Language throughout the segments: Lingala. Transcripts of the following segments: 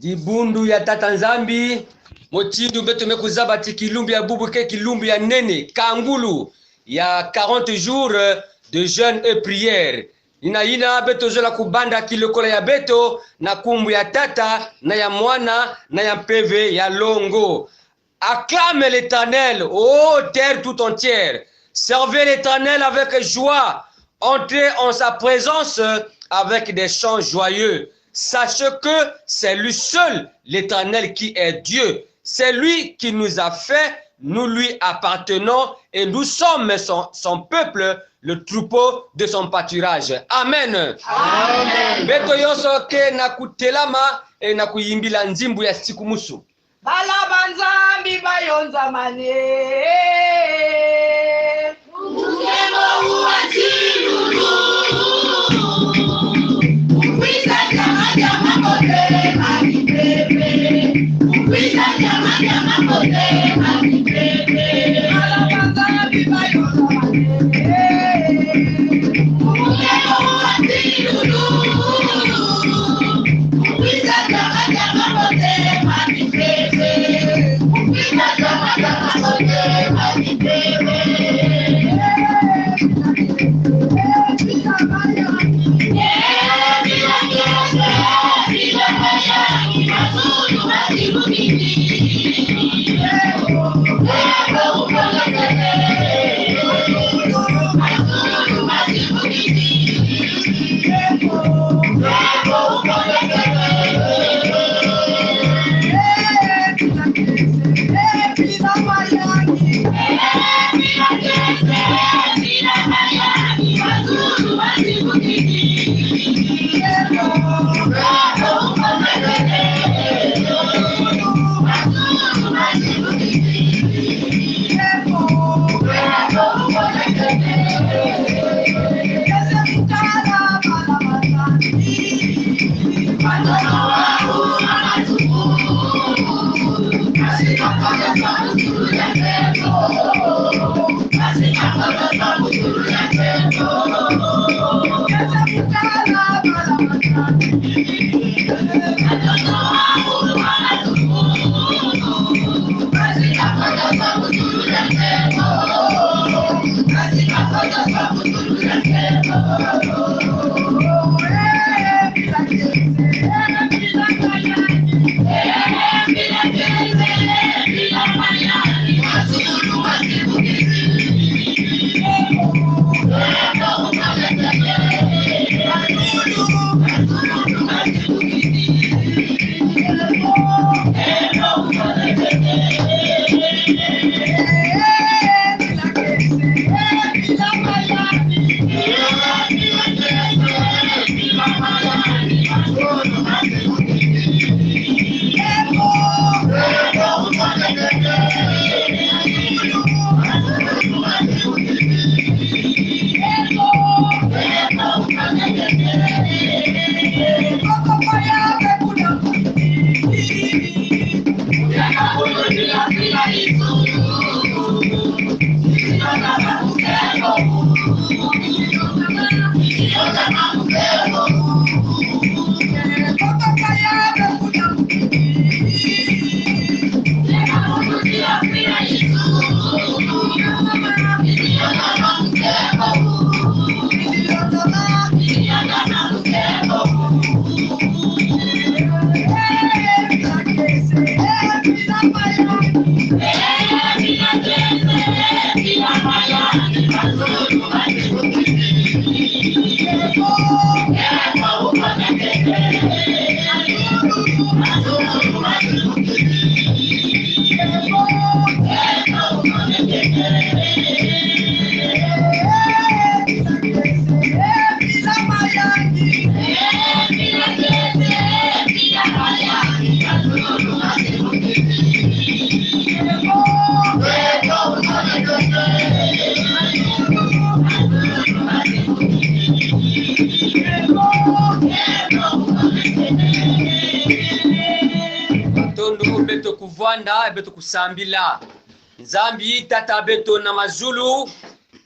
Dibundu ya tata nzambi motindu beto mekuzaba ti kilumbi ya bubu ke kilumbi ya nene kangulu ya 40 jours de jeûne et prière. Ina beto zola kubanda kilokola ya beto na kumbu ya tata na ya mwana na ya mpeve ya longo. Acclame l'Éternel, ô terre tout entière. Servez l'Éternel avec joie. Entrez en sa présence avec des chants joyeux. Sachez que c'est lui seul, l'Éternel, qui est Dieu. C'est lui qui nous a fait, nous lui appartenons et nous sommes son peuple, le troupeau de son pâturage. Amen. Amen. Beto yoso ke na kutelama e na kuyimbila nzimbu ya siku musu. Balaba nzambi bayonza mane. Mukemo uwatilulu. Ukwisa jama kote makipepe. Ukwisa jama kote makipepe. Balaba nzambi bayonza mane. Mukemo uwatilulu. Ukwisa jama kote makipepe. Beto kuvanda beto kusambila nzambi tata beto na mazulu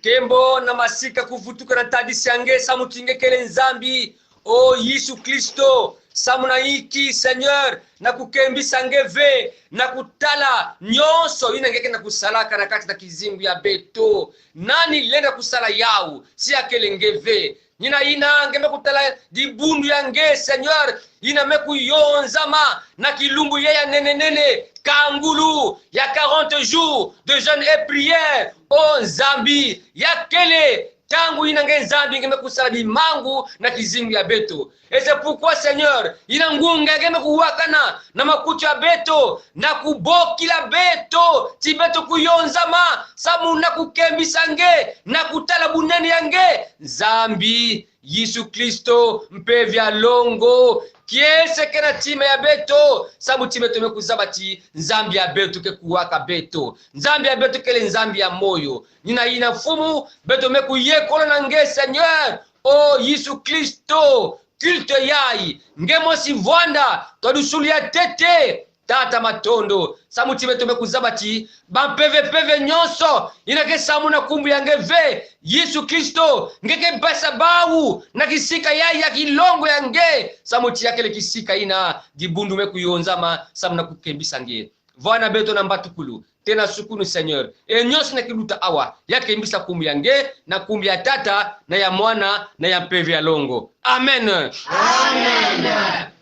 kembo na masika kuvutuka na tadisi yange samutingekele nzambi o Yesu Kristo samuna iki Seigneur na kukembisa ngeve na kutala nyonso inangeke na kusalaka na kati na kizimbu ya beto nani lenda kusala yau si akele ngeve nina ina ngeme kutala dibundu ya nge Seigneur ina meku yonzama na kilumbu ya nene kangulu ya 40 jours de jeûne et prière o Nzambi ya kele tangu inange Nzambi ngeme kusala bimangu na kizimbu ya beto. Et c'est pourquoi Seigneur ina ngunga ngeme kuwakana na makutu ya beto na kubokila beto ti beto kuyonzama samu na kukembisa nge na kutala bunene yange Nzambi Yesu Kristo mpevya longo kiese kena time ya beto sabu time tome kuzabati Nzambi ya beto ke kuwaka beto Nzambi ya beto kele Nzambi ya moyo nina ina fumu beto meku yekola na nge Seigneur o Yesu Kristo culte yai nge mosi vwanda todusuli ya tete tata matondo samu time tome kuzabati bampeve nyonso inake samu na kumbu ya ngeve Yesu Kristo ngeke basa bawu na kisika yai ya kilongo ya nge samu tia kele kisika ina dibundu meku yonzama samu na kukembisa nge vwana beto na mbatukulu tena sukunu Seigneur e nyonso na kiluta awa ya kembisa kumbu ya nge na kumbu ya tata na ya mwana na ya mpeve ya longo amen Amen.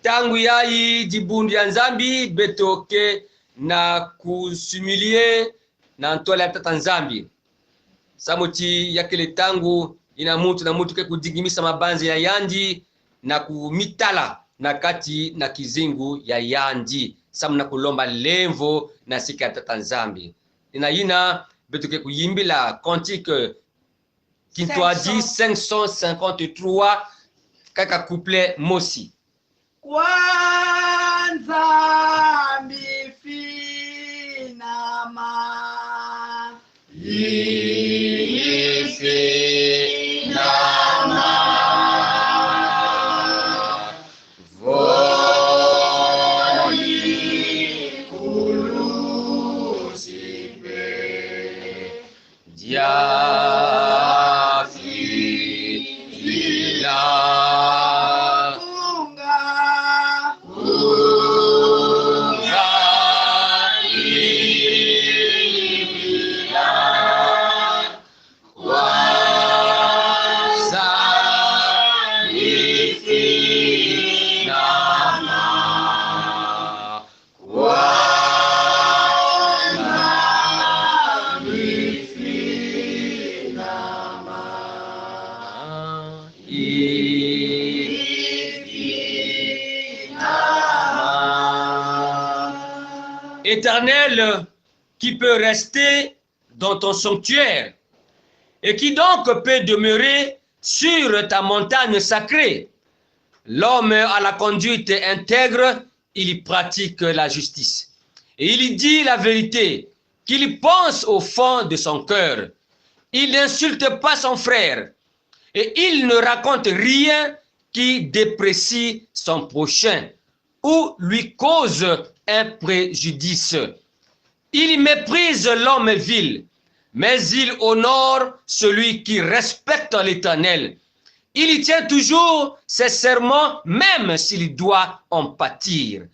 tangu yai dibundu ya Nzambi betoke na kusumilie na ntole ya tata Nzambi samuti yakele tangu ina mutu na mutu ke kudigimisa mabanzi ya yandi na kumitala na kati na kizingu ya yandi samu na kulomba levo na sika ya tata Nzambi ina betoke kuyimbila cantique Kintwadi 553 kaka couplet mosi Kwanza mifinama Éternel, qui peut rester dans ton sanctuaire et qui donc peut demeurer sur ta montagne sacrée. L'homme à la conduite intègre, il pratique la justice. Et il dit la vérité, qu'il pense au fond de son cœur. Il n'insulte pas son frère et il ne raconte rien qui déprécie son prochain ou lui cause un préjudice. Il méprise l'homme vil, mais il honore celui qui respecte l'Éternel. Il y tient toujours ses serments, même s'il doit en pâtir.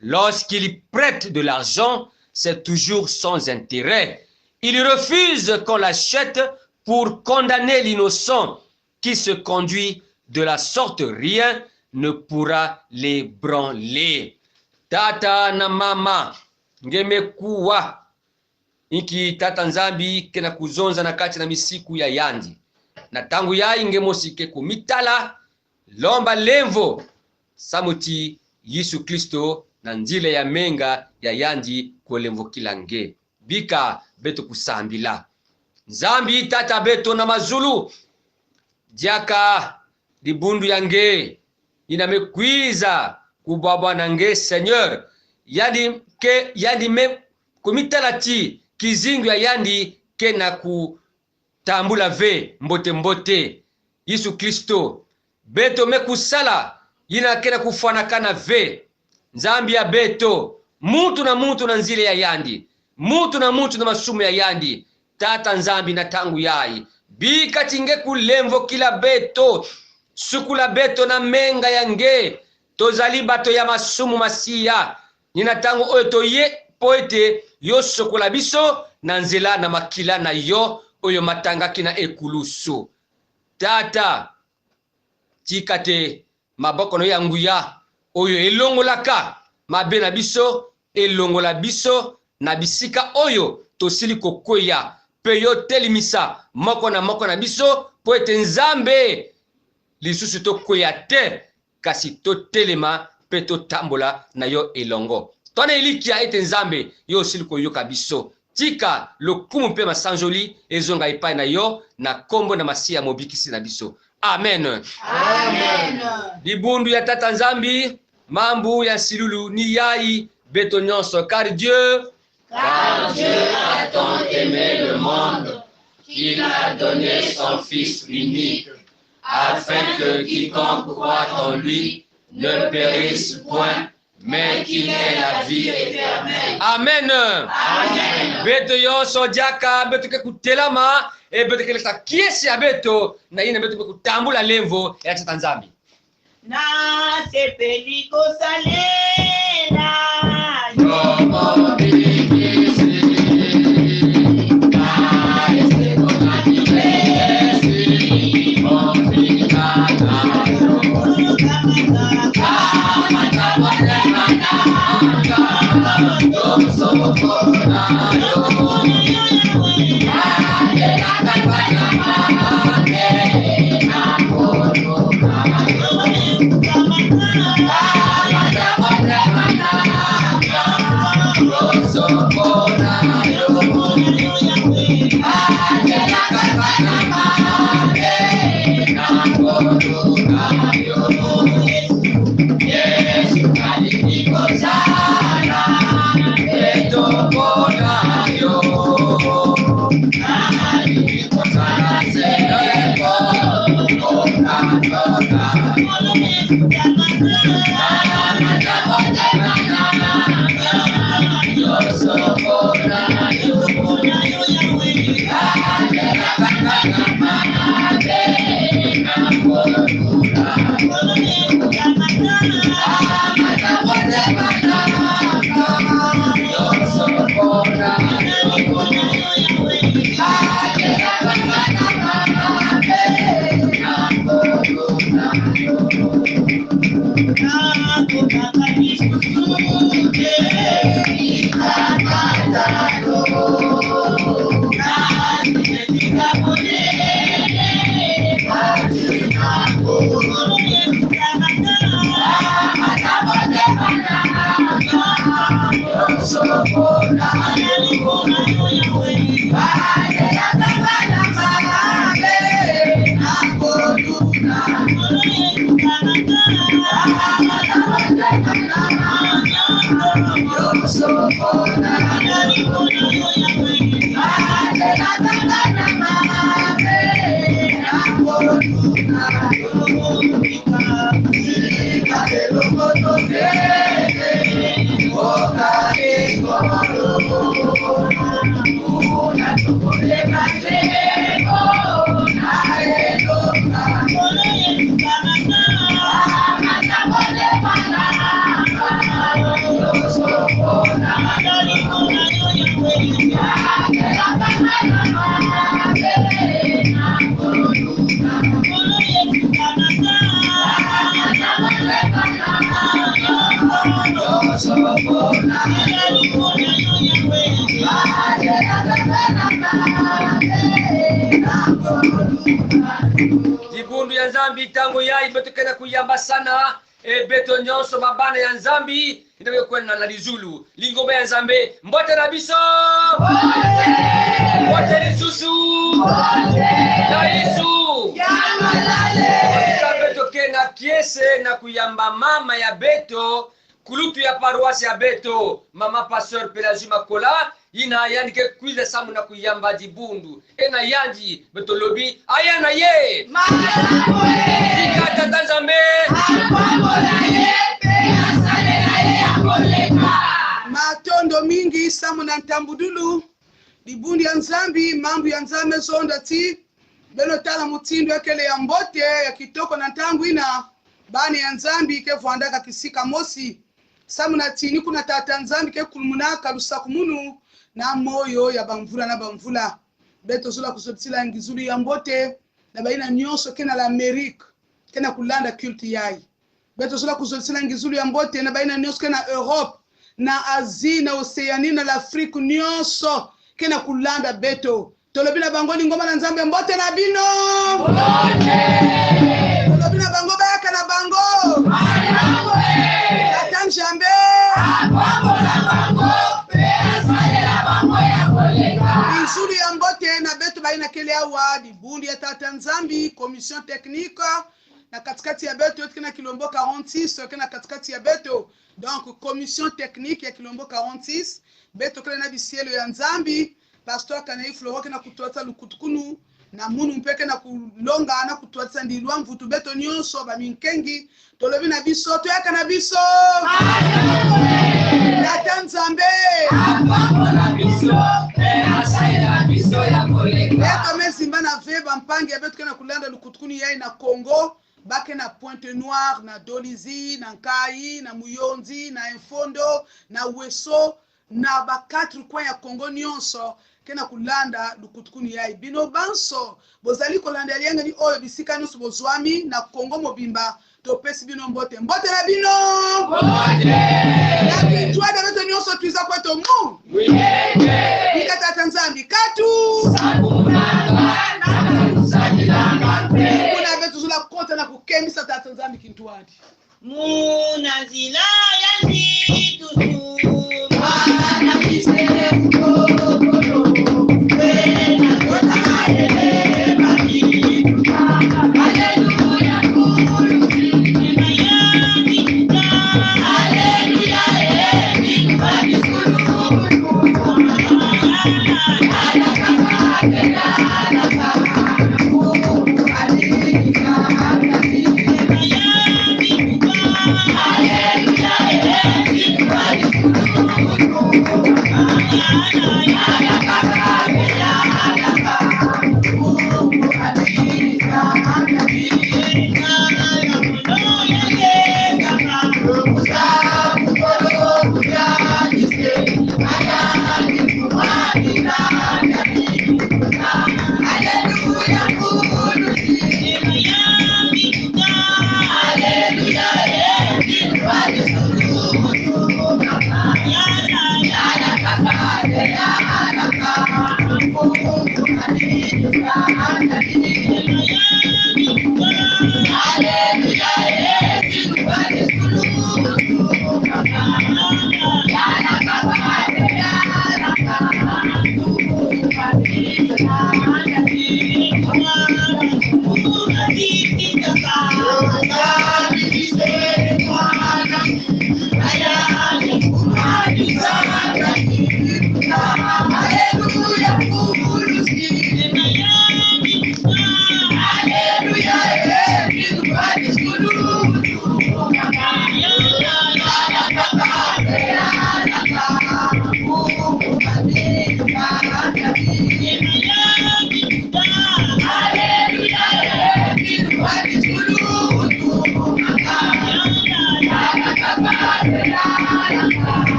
Lorsqu'il prête de l'argent, c'est toujours sans intérêt. Il refuse qu'on l'achète pour condamner l'innocent qui se conduit de la sorte, rien ne pourra l'ébranler. Tata na mama ngemekuwa iki tata Nzambi kena kuzonza na kati na misiku ya yandi na tangu yai ngemosike kumitala lomba levo samuti Yesu Kristo na nzile ya menga ya yandi kuelemvo kilange bika beto kusambila Nzambi tata beto na mazulu diaka dibundu yange inamekwiza kubaba nange Seigneur yandi me kumitalati kizingu ya yandi kena kutambula ve mbote Yesu Kristo beto mekusala yina kena kufanakana ve Nzambi ya beto mutu na nzile ya yandi mutu na masumu ya yandi tata Nzambi na tangu yai bika tinge kulemvo kila beto sukula beto na menga yange tozali bato ya masumu masiya nina tango oyo toye po ete yo sokola biso na nzela na makila na yo oyo matangaki na ekulusu. Tata tika te maboko no ya nguya oyo elongolaka mabe na biso, elongola biso na bisika oyo tosili kokwea pe yo telimisa moko na biso po ete Nzambe lisusu tokwea te kasi totelema pe totambola na yo elongo. Tona elikia ete Nzambe yo osili koyoka biso. Tika lokumu mpe masanjoli ezonga epai na yo na kombo na masiya mobikisi na biso. Amen. Amen. Libundu ya Tata Nzambi, mambu ya silulu ni yai beto nyonso car Dieu a tant aimé le monde qu'il a donné son Fils unique, afin que quiconque croit en lui ne périsse point, mais qu'il ait la vie éternelle. Amen. Amen. Beto yonso diaka beto ke kutelama e beto ke lesa kiesi ya beto na ina beto ke kutambula lemvo ya Tata Nzambi. Na sepeli kosalela Yomo bikisi na ese konakibesi ombikana Libundu ya Nzambi tango yai beto kena kuyamba sana e beto nyonso mabana ya Nzambi ndebe kwena na lizulu lingombe ya Nzambe mbote na biso mbote lisusu na Yesu beto kena kiese na kuyamba mama ya beto kulutu ya paroisse ya beto mama pasteur Pelagie Makola ina yani ke kuiza samu na kuyamba dibundu ena yanji beto lobi aya na ye tika Tata Nzambe matondo mingi samu na ntambudulu dibundu ya Nzambi mambu ya Nzambe zonda ti beno tala mutindo ekele ya mbote ya kitoko na ntangu ina bani ya nzambi ke vuandaka kisika mosi samu na tini kuna tata nzambi ke kulumunaka lusaku munu na moyo ya bamvula na bamvula beto zula kusotila ngizuli ya mbote na baina nyonso kena la Amerika kena kulanda kulti yai beto zula kusotila ngizuli ya mbote na baina nyonso kena Europe na Asie na Oceanie na l'Afrique nyonso kena kulanda beto tolobina bangoli ngoma na nzambe mbote na bino tolobina bango baka na bango tata jambe bizuli ya mbote na beto baina kele awa dibundi ya tata nzambi commission technique na katikati ya beto yote kena Kilombo 46 kena katikati ya beto donc commission technique ya Kilombo 46 beto kele na bisielo ya nzambi pastor Kanei Floro kena kutuatsa lukutukunu na munu mpeke na kulonga na kutuatsa ndilwa mvutu beto nyonso ba minkengi tolobi na biso to yaka na biso tata nzambe na biso asaya biso ya koleka beto mezimba na veba mpangi beto kena kulanda lukutukunu yai na Congo bake na Pointe Noire na Dolizi na Nkai na Muyonzi na Infondo na Weso na ba 4 coins ya Congo nyonso kena kulanda lukutukuni yai bino banso bozali kolanda lianga ni oyo bisika nyonso bozwami na Congo mobimba topesi bino mbote na bino mbote na bitwa da beto nyonso tuiza kweto mu bika tata nzambi katu sakumanga na kusajilanga kuna beto zula kota na kukemisa tata nzambi kintuadi muna zila yani tutu na kisere kokolo wena kota ele baki haleluya haleluya ni baki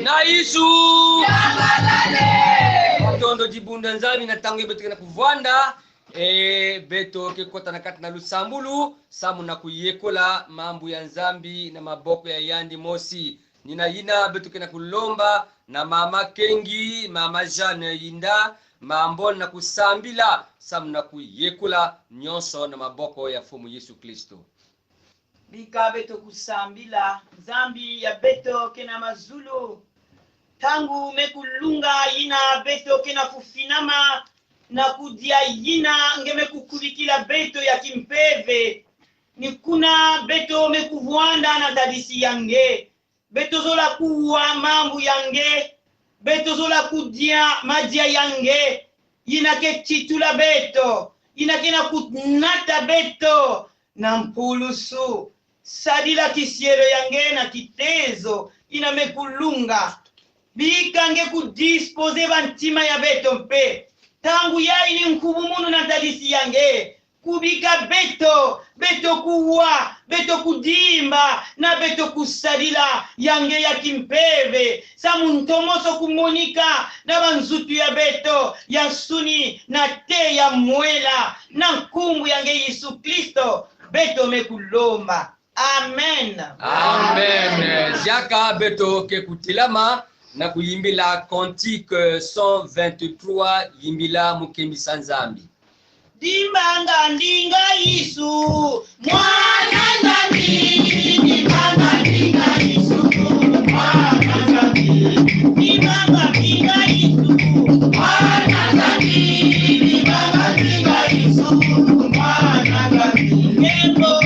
Na isu Otondo jibunda nzami na tangu betu na kuvwanda beto kekota na kati na lusambulu samu na kuyekola mambu ya nzambi na maboko ya yandi mosi nina yina betu kena kulomba na mama Kengi mama Jeanne Yinda mambo na kusambila samu na kuyekola nyonso na maboko ya fumu Yesu Kristo bika beto kusambila zambi ya beto kena mazulu tangu mekulunga yina beto kena kufinama na kudia yina ngeme kukulikila beto ya kimpeve ni kuna beto mekuvwanda na dadisi yange beto zola kuwa mambu yange beto zola kudia madia yange yina ke titula beto yina kena kunata beto na mpulusu sadila kisiero yange na kitezo ina mekulunga bikange kudispose bantima ya beto mpe tangu ya ini nkubumunu na tadisi yange kubika beto kuwa beto kudimba na beto kusadila yange ya kimpeve samu ntomoso kumonika na banzutu ya beto ya suni na te ya mwela na nkumbu yange Yesu Kristo beto mekulomba amen amen jaka beto ke kutilama na kuyimbila cantique 123 yimbila mukembisa nzambi dimbanga ndinga Yesu mwana nzambi dimbanga ndinga Yesu mwana nzambi dimbanga ndinga Yesu mwana nzambi dimbanga ndinga Yesu mwana nzambi nembo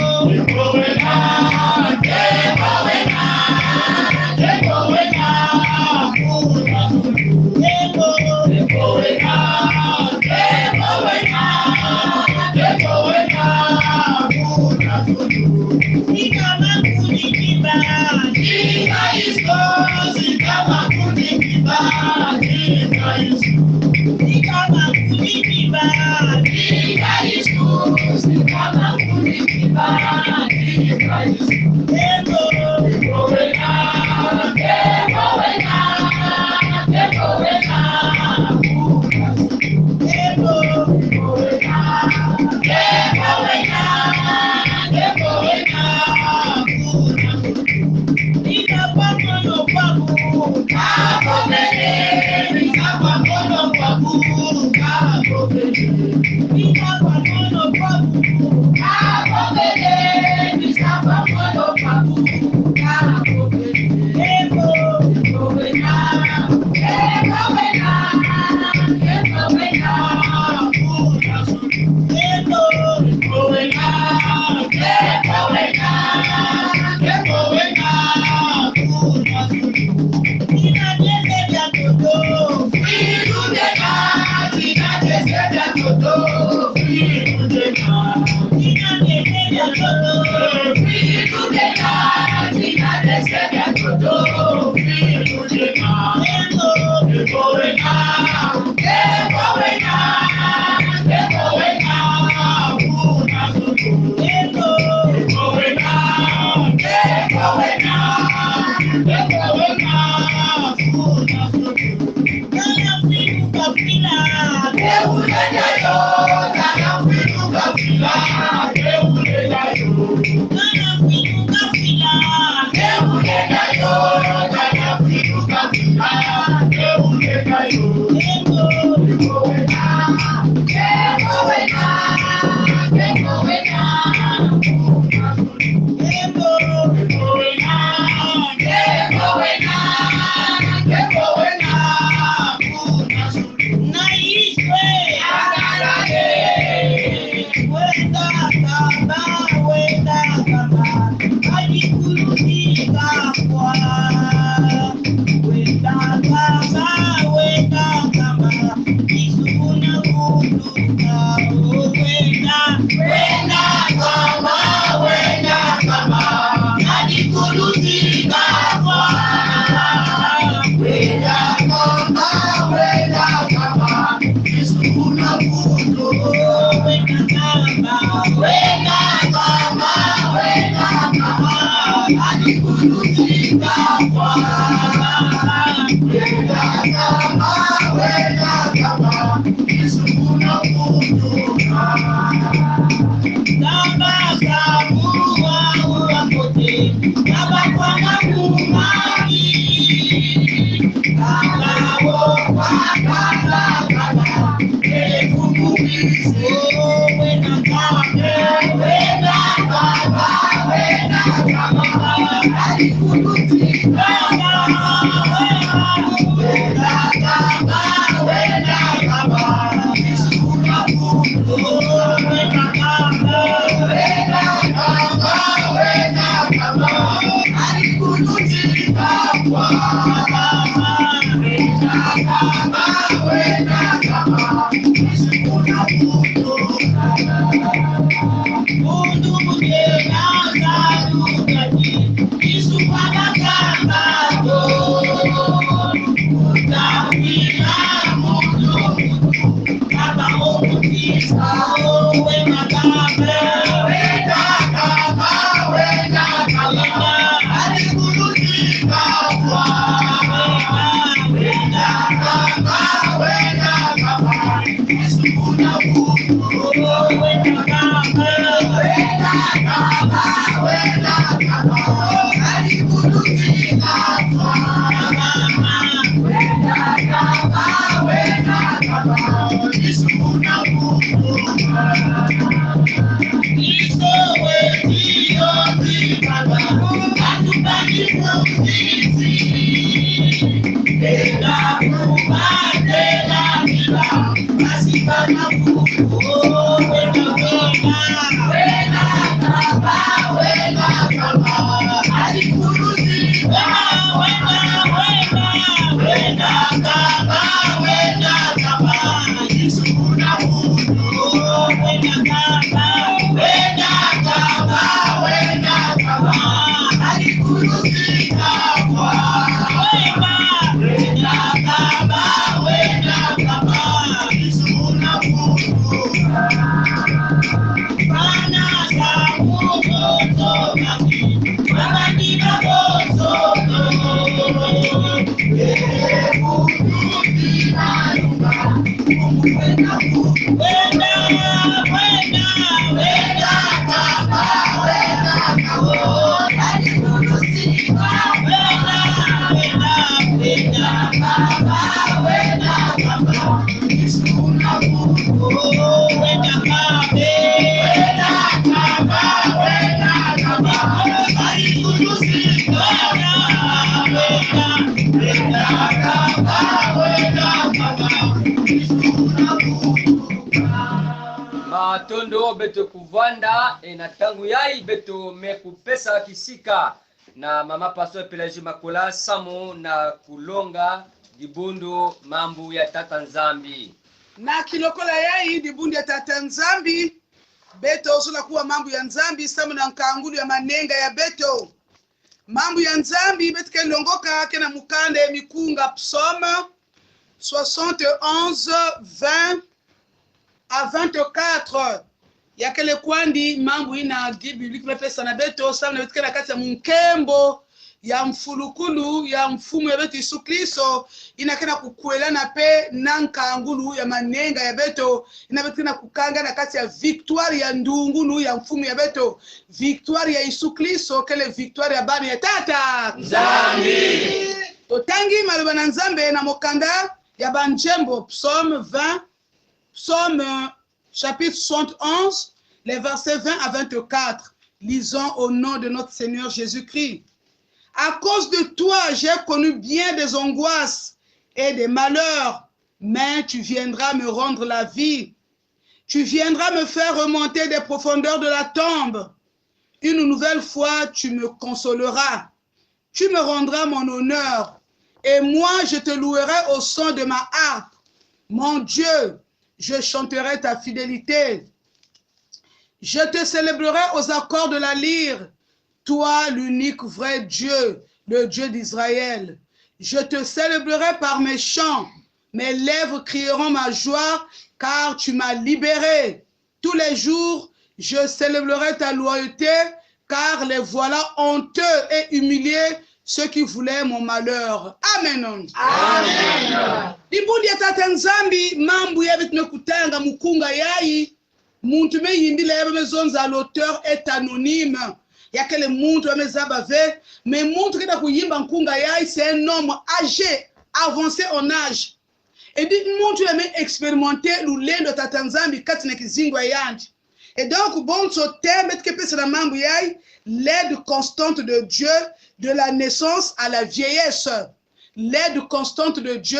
Matondo beto kuvanda na tangu yai beto mekupesa kisika na mama pastor Pelagie Makola Samo na kulonga dibundo mambu ya tata Nzambi na kilokola yai dibundo ya tata Nzambi beto osona kuwa mambu ya Nzambi Samo na nkangulu ya manenga ya beto mambu ya Nzambi beto kelongoka kena mukande mikunga psaume 71 20 à 24 yakele kwandi mambo ina biblique mepesa na beto sana beto kena kati ya munkembo ya mfulukulu ya mfumu ya beto Yesu Kristo inakena kukuelana pe nankangulu ya manenga ya beto inabetina kukanga na kati ya victoire ya ndungunu ya mfumu ya beto victoire ya Yesu Kristo kele victoire ya bani ya tata Nzambi totangi maloba na Nzambe na mokanda ya banjembo psaume 20 psaume chapitre 71 les versets 20 à 24 lisons au nom de notre Seigneur Jésus-Christ. À cause de toi, j'ai connu bien des angoisses et des malheurs, mais tu viendras me rendre la vie. Tu viendras me faire remonter des profondeurs de la tombe. Une nouvelle fois, tu me consoleras. Tu me rendras mon honneur, et moi, je te louerai au son de ma harpe. Mon Dieu, je chanterai ta fidélité. Je te célébrerai aux accords de la lyre. Toi, l'unique vrai Dieu, le Dieu d'Israël. Je te célébrerai par mes chants. Mes lèvres crieront ma joie, car tu m'as libéré. Tous les jours, je célébrerai ta loyauté, car les voilà honteux et humiliés, ceux qui voulaient mon malheur. Amen. Amen. Ibudi ya tata nzambi mambo yabe tumekutanga mukunga yayi muntu meyimbila yabe mezonza l'auteur est anonyme yakele muntu amezaba ve mais muntu kida kuyimba nkunga yayi c'est un homme âgé avancé en âge et dit muntu yame expérimenté lulendo tata nzambi kati na kizingwa yandi et donc bon so thème que pesa na mambo yayi l'aide constante de Dieu de la naissance à la vieillesse, l'aide constante de Dieu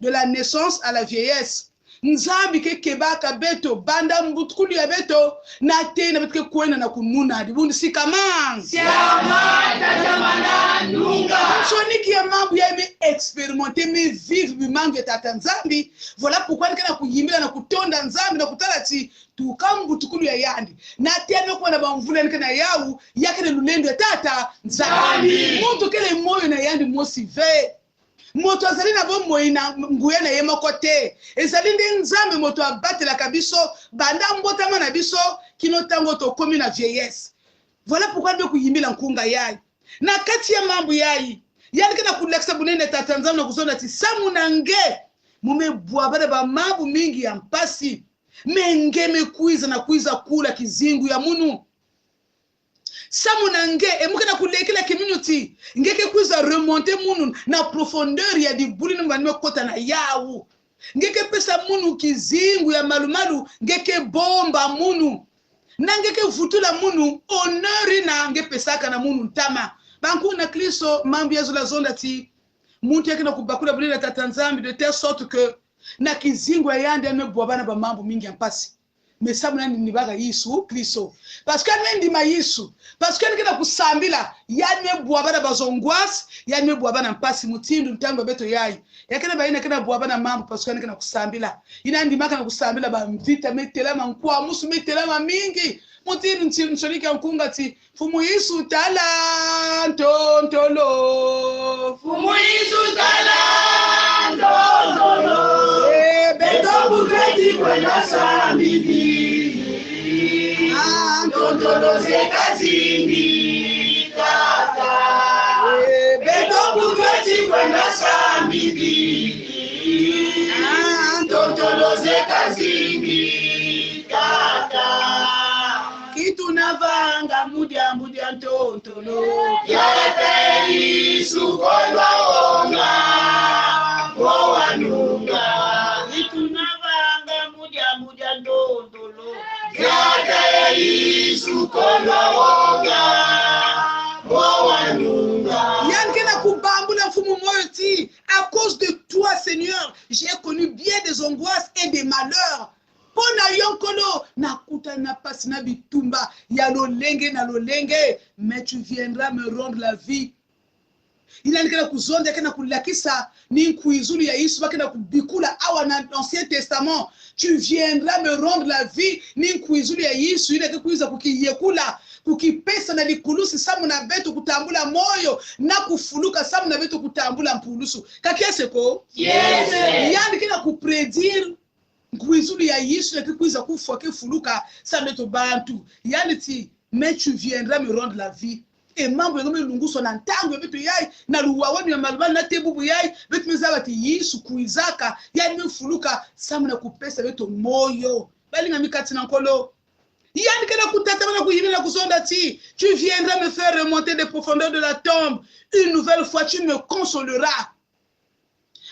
de la naissance à la vieillesse. Nzambi ke kebaka beto banda mbutkuli ya beto na te na betke kwena na kununa dibundi sikaman Siama tatamana nunga. soniki ya mambo ya me expérimenter me vivre bi mambo ya tata nzambi. Voilà pourquoi nikana kuyimbira na kutonda nzambi na kutalati tukambutukulu ya yandi na te no kwa na bamvula nikana yawu yakene lulendo ya tata nzambi muntu kele moyo na yandi mosive moto azali na bombo ina nguye na yema kote ezali ndi nzambe moto abatela kabiso banda mbotama na biso kino tango to komi na vieillesse. Voilà pourquoi ndio kuyimbila nkunga yayi na kati ya mambo yayi yani kana kuleksa bunene tata nzambe na kuzonda ti samu nange mumebwa bale ba mambo mingi ya mpasi menge mekuiza na kuiza kula kizingu ya munu samu nange emuke na kulekela community ngeke kuiza remonter munu na profondeur ya dibuli nmbani mekota na yawu ngeke pesa munu kizingu ya malumalu ngeke bomba munu na ngeke vutula munu honneur na nge pesaka na munu ntama banku na Kristo mambo yazo la zonda ti muntu yake na kubakula bulina tata nzambi de telle sorte que na kizingu ya yande amebwa bana ba mambo mingi ampasi mais sabu nani nibaga Yesu Kristo parce que nandi ma Yesu parce que nikina kusambila yani mebwa bana bazongwasi yani mebwa bana mpasi mutindu ntango beto yayi yakena bayina kana bwa bana mambo parce que nikina kusambila inandi maka na kusambila ba mvita metelama nkwa musu metelama mingi mutindu nchoniki nkunga ti fumu Yesu tala ntontolo Fumu Yesu tala ntontolo. Beto bukreti kwenda sambidi. Ntontolo zekazindi tata. Beto bukreti kwenda sambidi. Ntontolo zekazindi tata. kitu navanga mudia ntontolo Yate Yesu kolwa onga Mowanunga. Itunavanga mudia ndondolo. Yate Yesu kolwa onga Mowanunga. yankena kubambula mfumu moyo ti à cause de toi Seigneur j'ai connu bien des angoisses et des malheurs. Pona yonkolo nakuta na pasi na bitumba ya lolenge na lolenge mais tu viendras me rendre la vie. Inanikana kuzonda kana kulakisa ni kuizulu ya Yesu bakena kubikula awa na Ancien Testament tu viendras me rendre la vie ni kuizulu ya Yesu ile kuiza kukiyekula kukipesa na likulusi samu na beto kutambula moyo na kufuluka samu na beto kutambula mpulusu kakiese ko Yes. yani kina kupredire nguizulu ya Yesu ile kuiza kufa kufuluka samu beto bantu yani ti mais tu viendras me rendre la vie. Et mambo ngome lunguso na ntango betu yai na luwawani ya malbani na tebubu yai betu mezaba ti Yesu kuizaka yani mfuluka samu na kupesa betu moyo bali ngami kati na nkolo yani kana kutata na kuyimina kuzonda ti tu viendras me faire remonter des profondeurs de la tombe une nouvelle fois tu me consoleras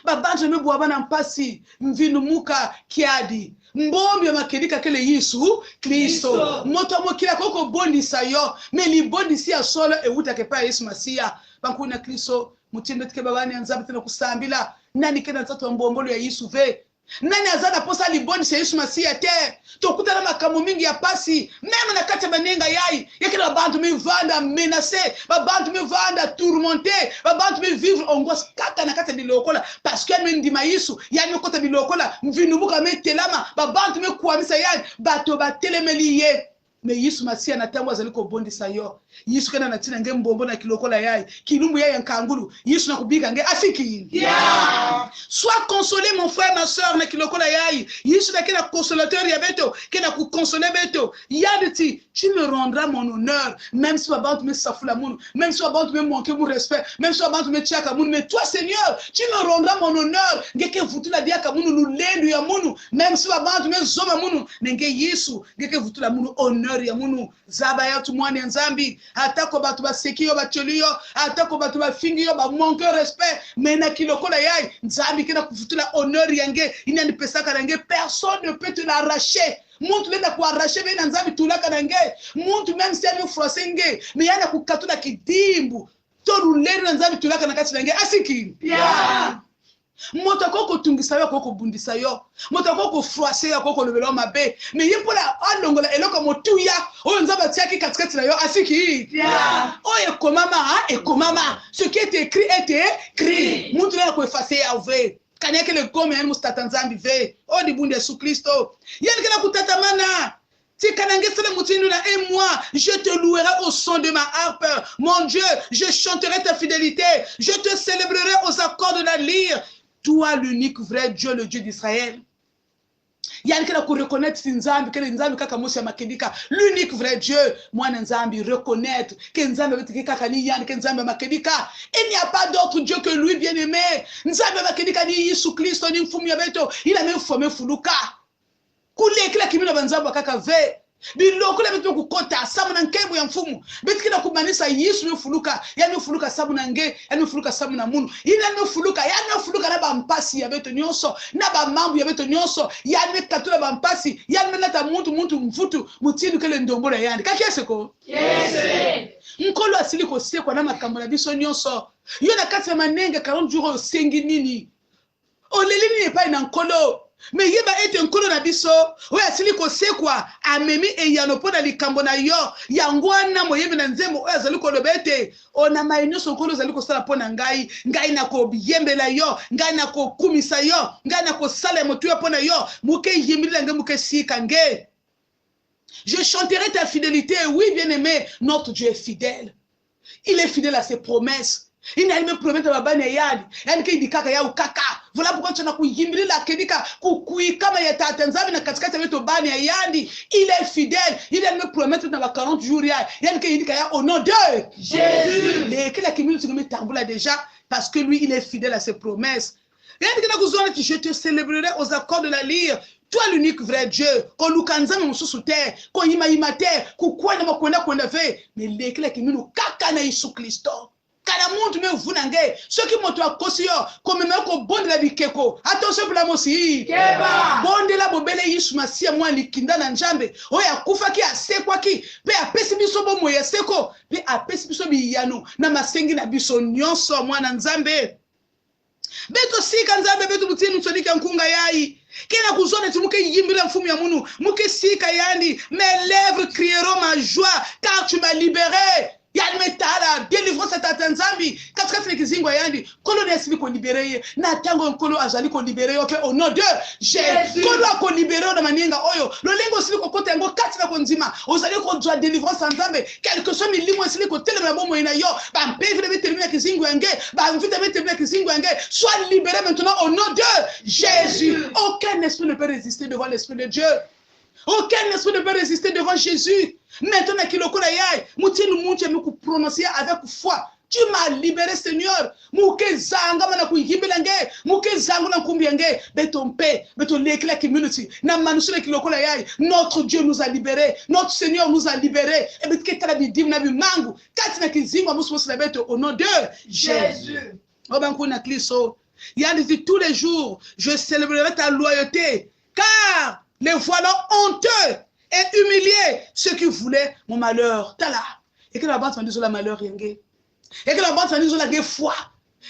babantu mebwa bana mpasi mvinu muka kiadi mbombi ya makedika kele Yesu Kristo moto mokila koko bondisa yo me li bondisi ya solo euta ke pa Yesu Masia banku na Kristo mutindo tike babani anzabe tena kusambila nani kena nzatu mbombolo ya Yesu ve nani azana posa li bondisi ya Yesu Masia te tokuta na makambo mingi ya pasi meme na kati banenga yai yakela bantu mivanda menacer babantu mivanda tourmenter babantu vivre angoisse kaka na kati bilokola parce que mendi Yesu yani kota bilokola mvinumuka metelama babantu mekuamisa yani bato batelemeli ye me Yesu masia na tango azali ko bondisa yo. Yesu kana na tina nge mbombo na kilokola yai. Kilumbu yai nkangulu. Yesu na kubika nge asiki. Sois consolé mon frère ma soeur na kilokola yai. Yesu na kena consolateur ya beto, kena ku consoler beto. Yaditi, tu me rendras mon honneur même si babant me safula moun, même si babant me manquer mon respect, même si babant me tiaka moun, mais toi Seigneur, tu me rendras mon honneur. Ngeke vutula dia ka moun lu lendu ya moun, même si babant me zoma moun, nge Yesu, ngeke vutula moun honneur ya moun. Zaba ya tu mwana nzambi, atako batu ba seki yo ba choli yo, atako batu ba fingi yo ba manque respect, mais na kilokola yai, nzambi kena kuvutula honneur yange, inani pesaka nange, personne ne peut te l'arracher. Muntu lenda kuarracher bena nzambi tulaka nange, muntu même si ali français nge, mais yana kukatula kidimbu, tolu lenda nzambi tulaka nakati nange, asiki. Moto koko tungisa yo koko bundisa yo, moto koko froisser yo koko lobelo mabe, mais yepola alongola eloko motuya, o nzamba tiaki katikati na yo asiki. O ekomama, ce qui est écrit est écrit. Muntu lenda ko effacer ya ve. Kanyake le gome yani mustata nzambi ve. O di bunde Yesu Kristo. Yani kena kutata mana. Et moi, je te louerai au son de ma harpe. Mon Dieu, je chanterai ta fidélité. Je te célébrerai aux accords de la lyre. Toi, l'unique vrai Dieu, le Dieu d'Israël. Yani kena ku reconnaître si nzambi kele nzambi kaka mosi ya makedika, l'unique vrai Dieu, mwana nzambi reconnaître que nzambi betiki kaka ni yani ke nzambi makedika. Il n'y a pas d'autre Dieu que lui, bien-aimé. Nzambi makedika ni Yesu Kristo ni mfumu ya beto, il a même formé fuluka. Kule kila kimino banzambi kaka ve. Biloko la beto kukota samu na nkembo ya mfumu. Betiki na kumanisa Yesu ni fuluka, yani fuluka samu na nge, yani fuluka samu na munu. Yani fuluka na bampasi ya beto nyonso, na ba mambu ya beto nyonso, yani katula bampasi, yani nata muntu mfutu, mutinu kele ndombola yani. Kaki eseko? Yes. Nkolo asili ko sekwa na makambo na biso nyonso. Yo na kati ya manenge 40 jours osengi nini? Olelini epai na nkolo. Mais yeba ete nkolo na biso oya asili ko sekwa amemi eyano pona likambo na yo yangwana moyebi na nzembo oya azali ko lobete ona mayinyoso nkolo azali ko sala pona ngai na ko biyembela yo ngai na ko kumisa yo ngai na ko sala motu yo pona yo muke yimbila nge muke sika nge. Je chanterai ta fidélité. Oui, bien-aimé, notre Dieu est fidèle. Il est fidèle à ses promesses. Il n'a même promis de la banne yadi. Yani ke idikaka ya ukaka. Voilà pourquoi tu n'as pu yimbili la kedika kukui kama ya tatanzabi na katikati ya bani ya yadi. Il est fidèle. Il a même promis de la 40 jours ya. Yani ke idika ya au nom de Jésus. Les que la kimili tu me tamboula déjà parce que lui il est fidèle à ses promesses. Yani ke na kuzona ki je te célébrerai aux accords de la lyre. Toi l'unique vrai Dieu, qu'on nous kanzame mususu terre, qu'on ima terre, qu'on kwenda makwenda ve, mais les que la kimili kaka na Yesu Kristo. Kana muntu me vunange soki moto akosi yo komema ko bondela bikeko attention pour la mosi keba bondela bobele Yesu masia mwa likinda na njambe oya kufaki asekwaki pe apesi biso bomo ya seko pe apesi biso biyano na masengi na biso nyonso mwana nzambe beto sika nzambe beto mutini mtsodika nkunga yai kena kuzona timuke yimbila mfumu ya munu muke sika yandi mes lèvres crieront ma joie car tu m'as libéré. Yani metala délivrance ta tanzambi katika file kizingwa yandi kolo na sili ko libéré na tango kolo azali ko libéré yo pe au nom de Jésus kolo ko libéré na maninga oyo lolengo sili ko kota ngo katika ko nzima ozali ko joie délivrance nzambe quelque chose milimo sili ko telema na bomo ina yo ba mpevile betelema kizingwa yange ba mvita betelema kizingwa yange sois libéré maintenant au nom de Jésus. Aucun esprit ne peut résister devant l'esprit de Dieu. Aucun esprit ne peut résister devant Jésus. Maintenant, qu'il le yai, moutinu mouche me prononcer avec foi. Tu m'as libéré, Seigneur. Mouke zanga mana ku yimbelange, mouke zanga na kumbiange, beton paix, beton l'éclat community. Na manusule qu'il le yai, notre Dieu nous a libérés, notre Seigneur nous a libérés. Et bet ke kala bidim na bimangu, katina kizimba musu na beto au nom de Jésus. Obanku na kliso. Il dit tous les jours, je célébrerai ta loyauté, car les voilà honteux et humiliés, ceux qui voulaient mon malheur. Tala. Et que la bande s'en dit sur la malheur, yenge. Et que la bande s'en dit sur la foi.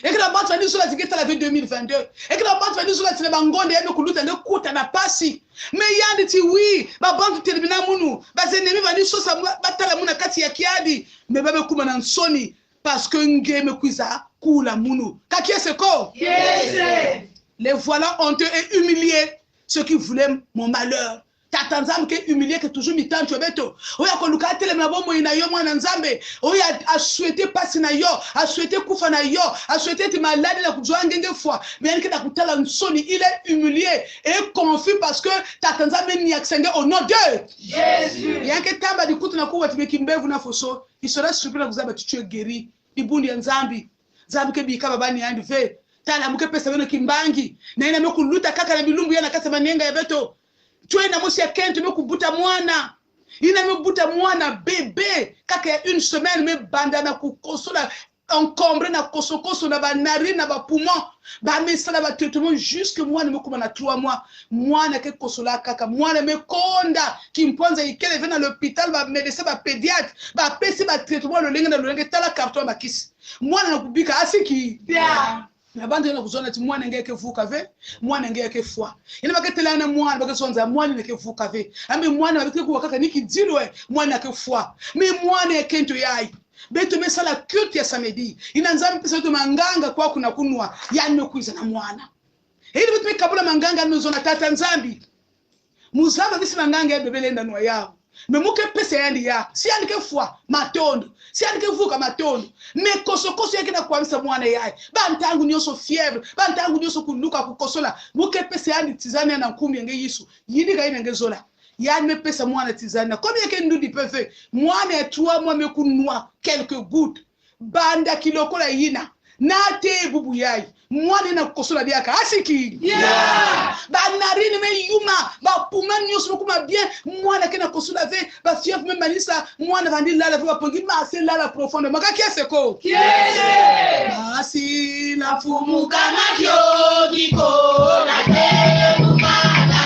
Et que la bande s'en dit sur la tigeta la vie 2022. Et que la bande s'en dit sur la tilebangonde et le kuluta ne kuta na pasi. Mais yandi ti oui, ba bande termina munu. Ba zenemi va dire ça batala muna kati ya kiadi. Mais ba be kuma na nsoni parce que nge me kuiza kula munu. Kakie seko? Yes. Les voilà honteux et humiliés, ceux qui voulaient mon malheur. tata nzambe ke humilier que toujours mitancho beto oya koluka tele na bombo ina yo mwana nzambe oya a souhaiter passe na yo a souhaiter kufa na yo a souhaiter ti malade na kujwa ngenge fois mais que nakutala nsoni il est humilié et confus parce que tata nzambe ni accède au nom de Jésus yanke tamba dikutu na kuwa timekimbevu na foso il sera surpris na kuzaba tu es guéri ibundi ya nzambi nzambi ke bika babani yandi ve tala muke pesa beno kimbangi na ina mekuluta kaka na bilumbu yana kasa manenga ya beto tuwe na mosi ya kento me kubuta mwana ina me buta mwana bébé kaka ya une semaine me banda na kukosola encombré na kosokoso na ba narine na ba poumon ba mesala ba traitement jusque mwana me kuma na 3 mois mwana ke kosola kaka mwana me konda kimponza ikele vena l'hôpital ba médecin ba pédiatre ba pesi ba traitement lo lenga na lo lenga tala carton ba kisi mwana na kubika asiki yeah. Na bande na kuzona ti mwana ngeke vuka ve mwana ngeke fwa ina baketela na mwana bakesonza mwana ngeke vuka ve ambe mwana bakeke kuwa kaka niki dilwe mwana ngeke fwa mi mwana ekento yai beto mesala culte ya samedi ina nzambe pesa to manganga kwa kuna kunwa yani kuiza na mwana ili beto mekabula manganga nozona tata nzambi muzaba bisi manganga bebele ndanwa yao memuke pesa yandi ya si andike fwa matondo si andike vuka matondo me kosokoso yake na kuamisa mwana yae bantangu nyoso fièvre bantangu nyoso kunuka kukosola muke pesa yandi tizania na nkumi yenge yisu yini ga yenge zola yani me pesa mwana tizania comme yake ndudi pefe mwana ya 3 mois me kunwa quelques gouttes banda kilokola yina nate bubu yai mwana na kukosola biaka asiki yeah ba narine me yuma ba poumon nyos kuma bien mwana kena kosola ve ba fièvre me manisa mwana vandi lala va pongi ma c'est lala profonde maka kiese ko kiese basi la fumu kama kiko na te mumana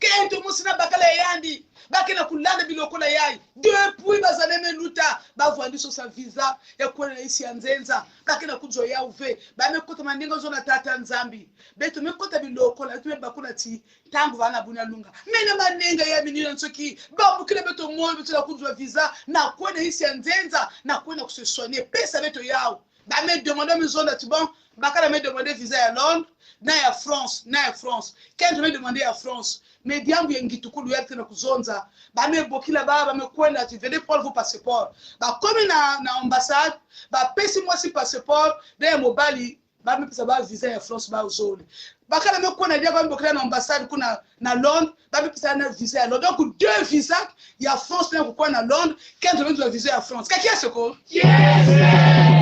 kento musina bakala yandi bakena kulanda bilokola yai depuis bazaleme luta bavandi so sa visa ya kwena isi anzenza bakena kujo ya uve ba mekota mandinga zona tata nzambi beto mekota bilokola tume bakula ti tangu vana buna lunga mena manenga ya minina nsoki babu kile beto moyo beto la kujo visa na kwena isi anzenza na kwena kusoigner pesa beto yao ba me demander me zona ti bon bakala me demander visa ya Londres na ya France quand je me demandé à France mais diambu yengitukulu yake na kuzonza ba me bokila baba me kwenda tu venez prendre vos passeports ba comme na ambassade ba pesi moi si passeport de mobali ba me pesa ba visa ya France ba uzole bakala me kwenda dia ba bokila na ambassade kuna na Londres ba me pesa na visa ya Londres donc 2 visas ya France na kwa na Londres quand je me visa ya France kaki est-ce ko yes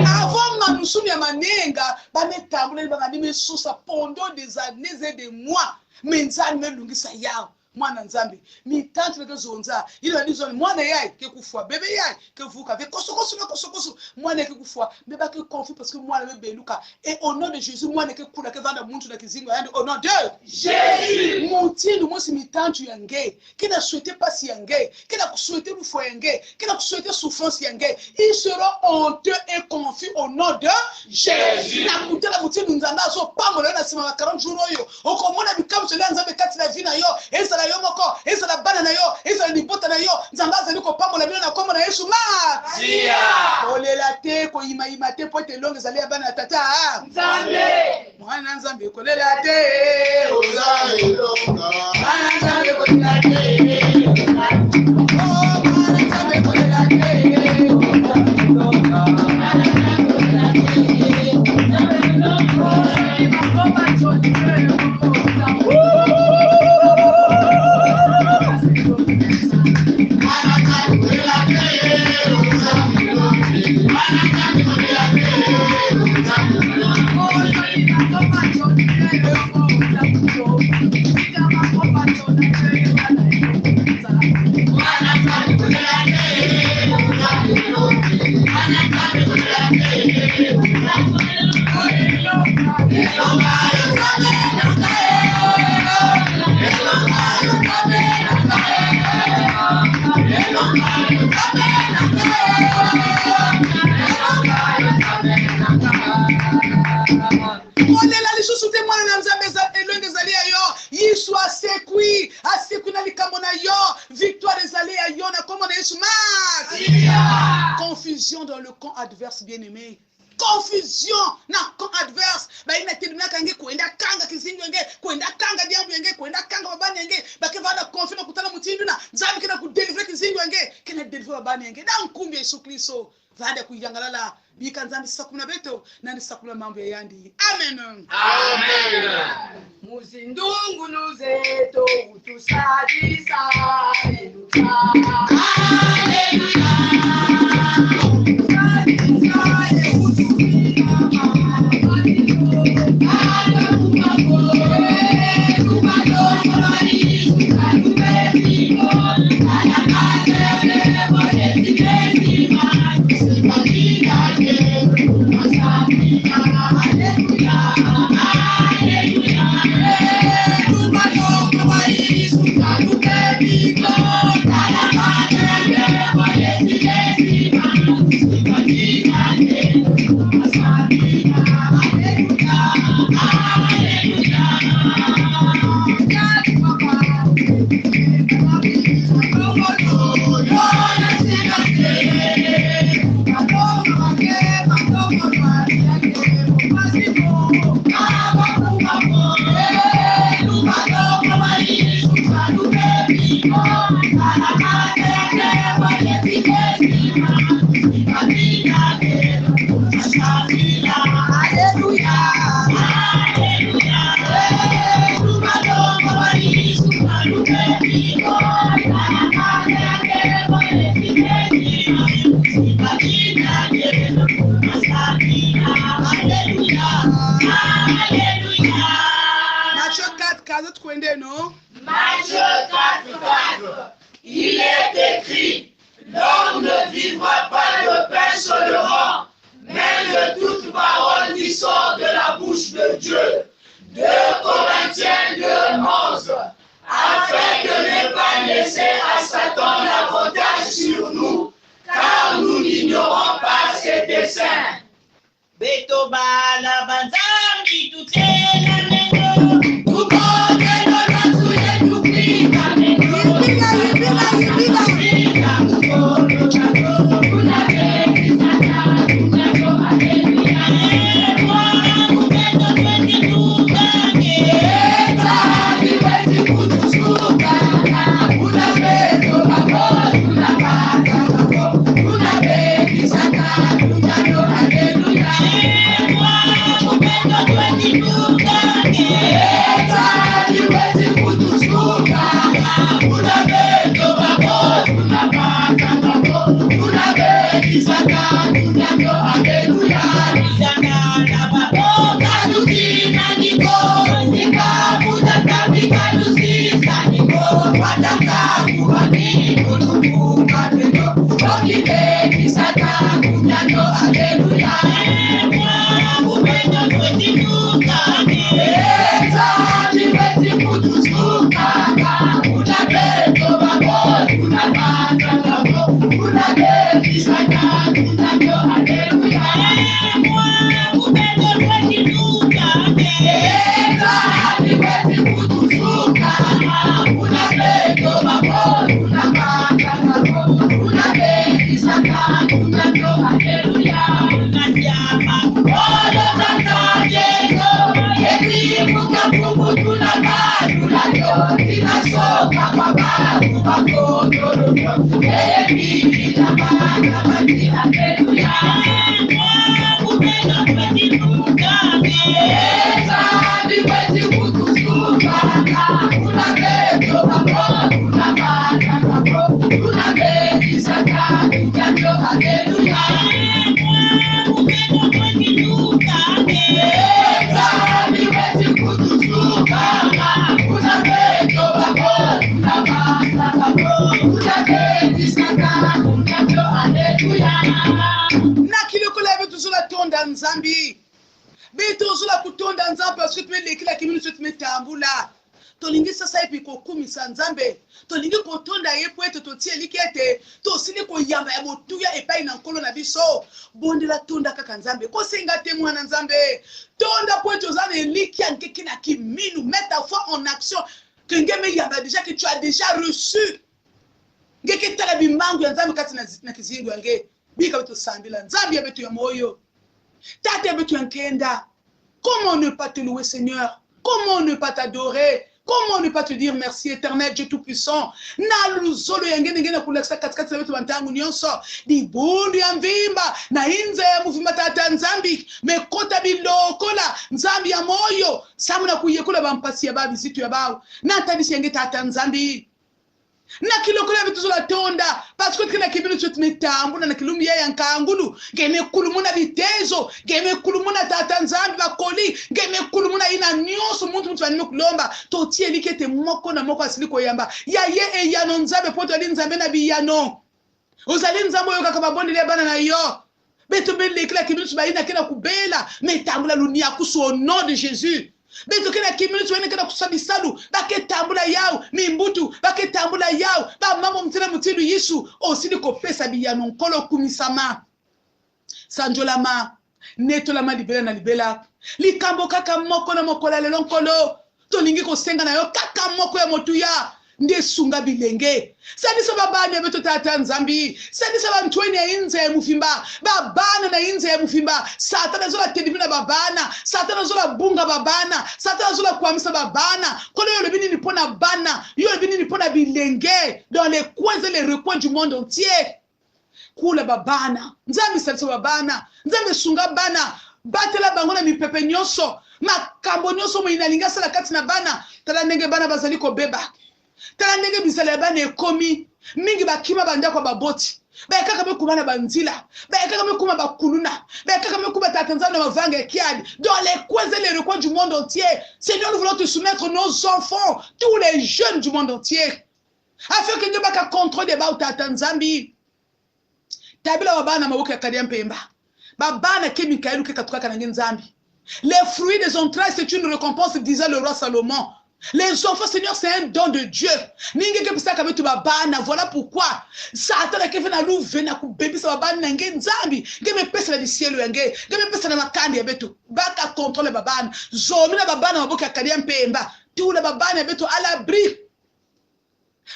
avant manusumi ya manenga ba me tambula ba ngani me susa pendant des années et des mois menzani melungisa yao mwana nzambi mitantu leke zonza ile ndizo mwana yai ke kufwa bebe yai ke vuka ve kosokoso mwana ke kufwa beba ke confus parce que mwana be beluka et au nom de Jésus mwana ke kula ke vanda muntu na kizingo yani au nom de Jésus mutinu mosi mitantu yange kina souhaiter pas yange kina souhaiter lufwa yange kina souhaiter souffrance yange ils seront honteux et confus au nom de Jésus na kutela mutinu nzamba so pambola na sima 40 jours yo okomona bikamu cela nzambe kati la vie na yo ezala yo moko ezala bana na yo ezala libota na yo nzambaza liko pambola bino na kombo na Yesu ma sia kolela te ko ima te po te longe zali bana tata nzambe mwana nzambe kolela te ozali longa mwana nzambe kolela te oh mwana nzambe kolela te ozali longa mwana nzambe kolela te ozali longa mama choni Yesu asekwi na likambo na yo, victoire ezali ya yo na kombo na Yesu mas. Confusion dans le camp adverse, bien-aimé. Confusion na camp adverse. Ba ina teduna kange kwenda kanga kizingu nge, kwenda kanga diambu nge, kwenda kanga babani nge, ba ke vada confusion kutana mutindu na nzambi kena ku deliver kizingu nge, kena deliver babani nge. Na nkumbi Yesu Kristo vada kuyangalala bika nzambi sakuna beto na ni sakuna mambo ya yandi. Amen. Amen. Muzindungu nuzeto utusadisa. Haleluya. Matthieu 4:4. Il est écrit, l'homme ne vivra pas de pain seulement, mais de toute parole qui sort de la bouche de Dieu. 2 Corinthiens 2:11. Afin de ne pas laisser à Satan l'avantage sur nous, car nous n'ignorons pas ses desseins. Beto bala banzambi tutela neno. Nzambi beto zula kutonda nzambi parce que tu mets l'éclat qui nous te met tambula tolingi sasa epi kokumisa nzambe tolingi kotonda ye po ete totie likete tosili koyamba ya motuya epai na nkolo na biso bondela tonda kaka nzambe kosenga te mwana nzambe tonda po ete oza na elikia nkeki na kiminu mets ta foi en action que ngeme yamba déjà que tu as déjà reçu ngeke tala bimangu ya nzambe kati na kizingo yange bika beto sambila nzambe ya beto ya moyo tate ya beto ya nkenda. Comment ne pas te louer, Seigneur? Comment ne pas t'adorer? Comment ne pas te dire merci, éternel, Dieu tout-puissant? Na luzolo yangene ngene kuleksa katikati na wetu bantangu nyonso. Di bundu ya mvimba. Na inze ya mvimba tata nzambi. Mekota bilokola. Nzambi ya moyo. Samu na kuyekula bampasi ya babi zitu ya bao. Na tabisi yange tata nzambi. Na kilokola vitu zola tonda parce que kina kibinu tsote metambu na kilumbi ya yankangulu ngeme kulumuna bitezo ngeme kulumuna tata nzambi bakoli ngeme kulumuna ina nyonso muntu banime kulomba totie likete moko na moko asiliko yamba ya ye e yano nzambe poto ali nzambe na biyano ozali nzambe yo kaka babonde le bana na yo beto bele kila kibinu tsubaina kina kubela metambu la lunia kusu au nom de Jésus. Beto kena kiminu tuwene kena kusabisalu bake tambula yao mimbutu bake tambula yao ba mambo mtina mutilu Yesu osili kopesa biyano nkolo kumisama sanjolama netolama libela na libela likambo kaka moko na moko la lelo nkolo tolingi kosenga na yo kaka moko ya motuya nde sunga bilenge sadisa babane beto tata nzambi sadisa bantweni ya inze ya mufimba babana na inze ya mufimba satana zola televina babana satana zola bunga babana satana zola kuamisa babana kono yo lebini nipona bana yo lebini nipona bilenge dans les coins et les recoins du monde entier kula babana nzambi sadisa babana nzambi sunga bana batela bango na mipepe nyonso makambo nyonso mo inalinga sala kati na bana tala ndenge bana bazali ko beba tala ndenge bisala bana ekomi mingi bakima banda kwa baboti kaka mekuma banzila kaka mekuma bakuluna kaka mekuma tatanzana mavanga kiadi dans les coins et les recoins du monde entier. Seigneur, nous voulons te soumettre nos enfants, tous les jeunes du monde entier, afin que Dieu baka contrôle des ba tatanzambi tabila wabana mawoke ya kadia mpemba babana ke Mikaelu ke katuka kanange nzambi. Les fruits des entrailles c'est une récompense, disait le roi Salomon. Les enfants, Seigneur, c'est un don de Dieu. Voilà pourquoi Satan a fait na louve na kubebi sa babana nange nzambi. Ngeme pesa na ciel yange. Ngeme pesa na makandi ya beto. Baka contrôle babana. Zomi na babana maboka ya kadia mpemba. Tout le babana ya beto à l'abri.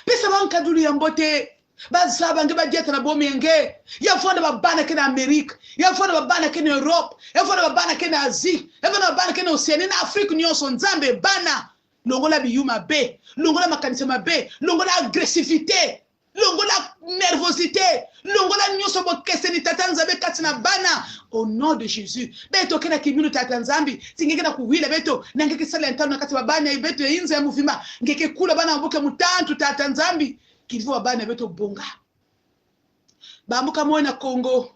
Pesa banka dulu ya mbote. Bazaba nge badieta na bomi yenge. Ya fona babana ke na Amerika. Ya fona babana ke na Europe. Ya fona babana ke na Asie. Ya fona babana ke na Oceanie na Afrique nyonso nzambe bana. Longola biyuma be, longola makanisa mabe, longola agressivité, longola nervosité, longola nyoso bokese ni tatanzabe katina bana au nom de Jésus. Beto kena kiminu tatanzambi, singeke na kuwila beto, nangeke sala ntano na kati babana beto inza ya muvima, ngeke kula bana mboke mutantu tatanzambi, kilifu babana beto bonga. Bambuka moyo na Congo.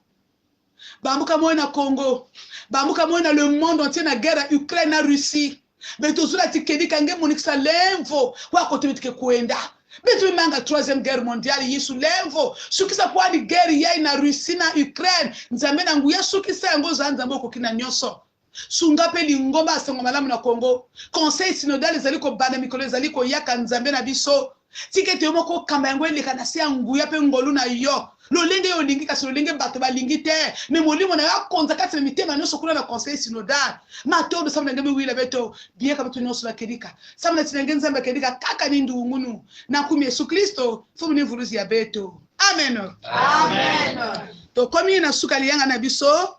Bambuka moyo na Congo. Bambuka moyo na le monde entier na guerre Ukraine na Russie. Beto zula tikedi kange monikisa lemvo wako tibitike kuenda beto manga 3e guerre mondiale Yesu lemvo sukisa kwa di guerre yai na Russie na Ukraine nzambe na nguya sukisa ngo zanza mboko kina nyoso sunga pe lingomba asengo malamu na Congo conseil synodal ezali ko bana mikolo ezali ko yaka nzambe na biso tikete moko kamba yango eleka na se nguya pe ngolu na yo lolenge yo lingi kasi lolenge bato ba lingi te me molimo na ya konza kati na mitema nyoso kuna na conseil synodal mato do samna ngebe wila beto bien ka beto nyoso la kedika samna tinenge nzambe kedika kaka ni ndungunu na kumi Yesu Kristo fomu ni vuruzi ya beto amen Amen. to komi na sukali yanga na biso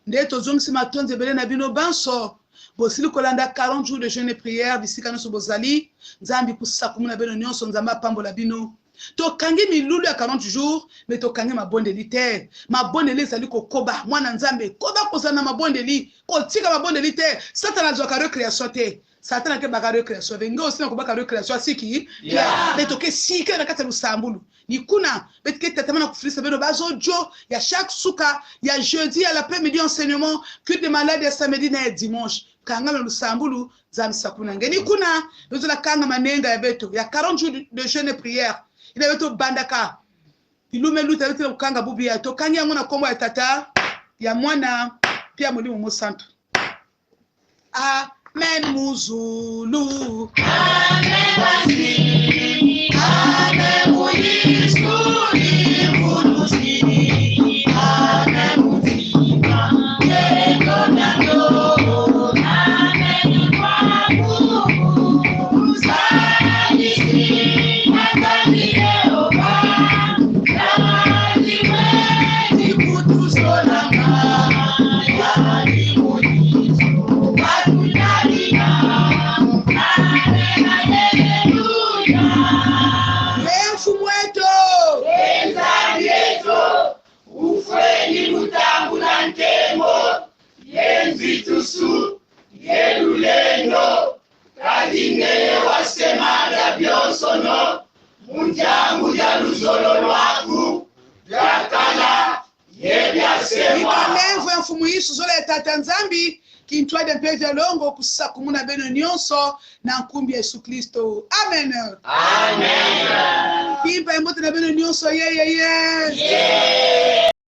nde to zongisi matonze bele na bino banso bosili kolanda 40 jours de jeûne et prière bisika noso bozali nzambi kusisa kumuna beno nyonso nzamba pambola bino to kangi milulu ya 40 jours mais to kangi mabondeli te mabondeli ezali kokoba mwana nzambe koba kozana mabondeli kotika mabondeli te satana azwaka recréation te satana ke baka recréation vengo osina kobaka recréation siki mais to ke sika na kati ya lusambulu ni kuna betike tatamana kufilisa beno bazojo ya chaque suka ya jeudi à l'après-midi enseignement culte de malade ya samedi na dimanche kanga na lusambulu zamisa kuna ngeni kuna bezola kanga manenga ya beto ya 40 jours de jeûne et prière ina beto bandaka ilume luta beto kanga bubi ya to kangi yango na kombo ya tata ya mwana pia mulimu musantu Amen muzulu. Amen waziri. Amen muisuri munusi. Amen mutima. Yego nando. Amen kwaku. Usadisi. Atani Yehova. Yadi wezi kutusolanga. Yadi muniso. Watulalia. Mfumu wetu. Enzalieto, ufweni mutangu na ntemo, yenzitusu, yelulendo, kadingeye wasemaga byosono, munjangu ya luzolo lwaku, byakala, yebyasemwa. Ikalemvu ya mfumu Yesu zola ya tata nzambi, kintwade mpe vya longo kusa kumuna beno nyonso na nkumbi ya Yesu Kristo. Amen. Amen. Kimpa emote na beno nyonso ye. Yeah.